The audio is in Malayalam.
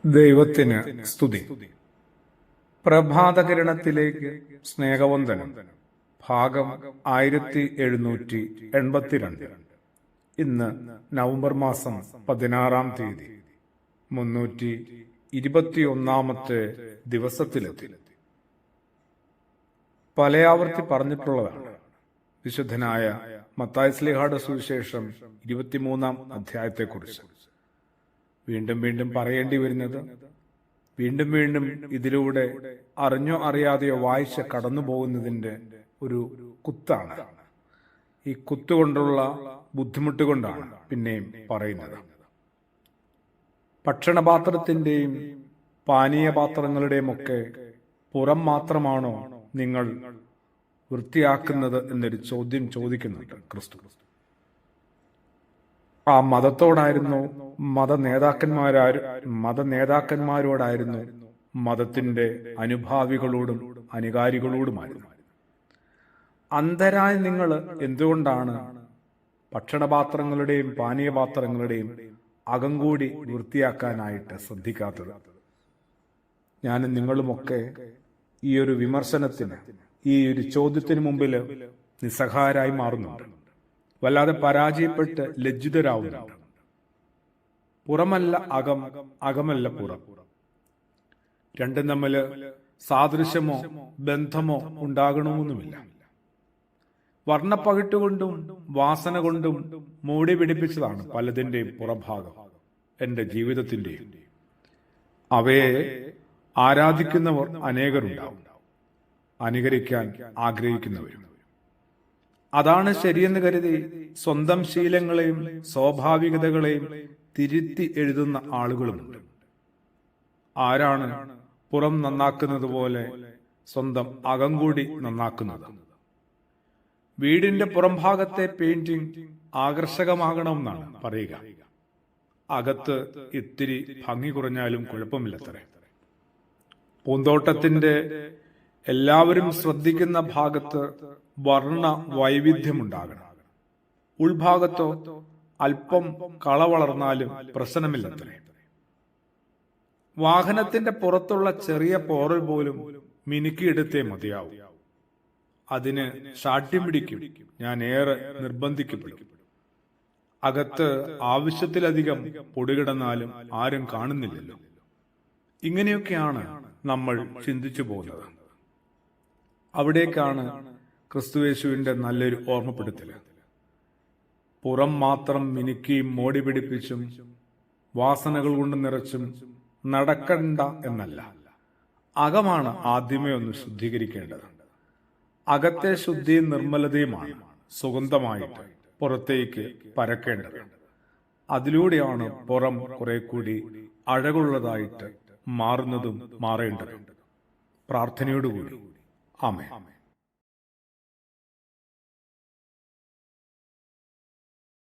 ദൈവത്തിന് സ്തുതി. പ്രഭാതകിരണത്തിലേക്ക് സ്നേഹവന്ദനം. ഭാഗം 1782. ഇന്ന് നവംബർ മാസം 16-ാം തീയതി, 321-ാമത്തെ ദിവസത്തിലെത്തി. പലയാവർത്തി പറഞ്ഞിട്ടുള്ളതാണ് വിശുദ്ധനായ മത്തായി ശ്ലീഹായുടെ സുവിശേഷം 23-ാം അധ്യായത്തെക്കുറിച്ച്. വീണ്ടും വീണ്ടും പറയേണ്ടി വരുന്നത്, വീണ്ടും വീണ്ടും ഇതിലൂടെ അറിഞ്ഞോ അറിയാതെയോ വായിച്ച് കടന്നു പോകുന്നതിൻ്റെ ഒരു കുത്താണ്. ഈ കുത്തുകൊണ്ടുള്ള ബുദ്ധിമുട്ട് കൊണ്ടാണ് പിന്നെയും പറയുന്നത്. ഭക്ഷണപാത്രത്തിൻ്റെയും പാനീയപാത്രങ്ങളുടെയും ഒക്കെ പുറം മാത്രമാണോ നിങ്ങൾ വൃത്തിയാക്കുന്നത് എന്നൊരു ചോദ്യം ചോദിക്കുന്നുണ്ട് ക്രിസ്തു. ആ മതത്തോടായിരുന്നു, മതനേതാക്കന്മാരോടായിരുന്നു, മതത്തിന്റെ അനുഭാവികളോടും അനുകാരികളോടുമായിരുന്നു. അന്ധരായ നിങ്ങൾ എന്തുകൊണ്ടാണ് ഭക്ഷണപാത്രങ്ങളുടെയും പാനീയപാത്രങ്ങളുടെയും അകം കൂടി വൃത്തിയാക്കാനായിട്ട് ശ്രദ്ധിക്കാത്തത്? ഞാനും നിങ്ങളുമൊക്കെ ഈ ഒരു വിമർശനത്തിന്, ഈ ഒരു ചോദ്യത്തിന് മുമ്പിൽ നിസ്സഹായരായി മാറുന്നുണ്ട്. വല്ലാതെ പരാജയപ്പെട്ട് ലജ്ജിതരാവുന്നുണ്ട്. പുറമല്ല അകം, അകമല്ല പുറം. രണ്ടും തമ്മിൽ സാദൃശ്യമോ ബന്ധമോ ഉണ്ടാകണമെന്നുമില്ല. വർണ്ണപ്പകിട്ടുകൊണ്ടും വാസന കൊണ്ടും മൂടി പിടിപ്പിച്ചതാണ് പലതിൻ്റെയും പുറഭാഗം, എൻ്റെ ജീവിതത്തിൻ്റെയും. അവയെ ആരാധിക്കുന്നവർ അനേകരുണ്ടാവും, അനുകരിക്കാൻ ആഗ്രഹിക്കുന്നവരും. അതാണ് ശരിയെന്ന് കരുതി സ്വന്തം ശീലങ്ങളെയും സ്വാഭാവികതകളെയും തിരുത്തി എഴുതുന്ന ആളുകളുമുണ്ട്. ആരാണ് പുറം നന്നാക്കുന്നത് പോലെ സ്വന്തം അകം കൂടി നന്നാക്കുന്നത്? വീടിന്റെ പുറംഭാഗത്തെ പെയിന്റിംഗ് ആകർഷകമാകണമെന്നാണ് പറയുക. അകത്ത് ഇത്തിരി ഭംഗി കുറഞ്ഞാലും കുഴപ്പമില്ലത്രേ. പൂന്തോട്ടത്തിന്റെ എല്ലാവരും ശ്രദ്ധിക്കുന്ന ഭാഗത്ത് വർണ്ണ വൈവിധ്യമുണ്ടാകണം. ഉൾഭാഗത്തോ അല്പം കള വളർന്നാലും പ്രശ്നമില്ലത്രേ. വാഹനത്തിന്റെ പുറത്തുള്ള ചെറിയ പോറൽ പോലും മിനുക്കിയെടുത്തേ മതിയാവും. അതിന് ശാഠ്യം പിടിക്കും, ഞാൻ ഏറെ നിർബന്ധിക്കപ്പെടും. അകത്ത് ആവശ്യത്തിലധികം പൊടികിടന്നാലും ആരും കാണുന്നില്ലല്ലോ. ഇങ്ങനെയൊക്കെയാണ് നമ്മൾ ചിന്തിച്ചു പോകുന്നത്. അവിടേക്കാണ് ക്രിസ്തുയേശുവിന്റെ നല്ലൊരു ഓർമ്മപ്പെടുത്തല്. പുറം മാത്രം മിനുക്കിയും മോടി പിടിപ്പിച്ചും വാസനകൾ കൊണ്ട് നിറച്ചും നടക്കണ്ട എന്നല്ല, അകമാണ് ആദ്യമേ ഒന്ന് ശുദ്ധീകരിക്കേണ്ടത്. അകത്തെ ശുദ്ധിയും നിർമ്മലതയുമാണ് സുഗന്ധമായിട്ട് പുറത്തേക്ക് പരക്കേണ്ടത്. അതിലൂടെയാണ് പുറം കുറെ കൂടി അഴകുള്ളതായിട്ട് മാറുന്നതും മാറേണ്ടതും. പ്രാർത്ഥനയോടുകൂടി ആമേൻ.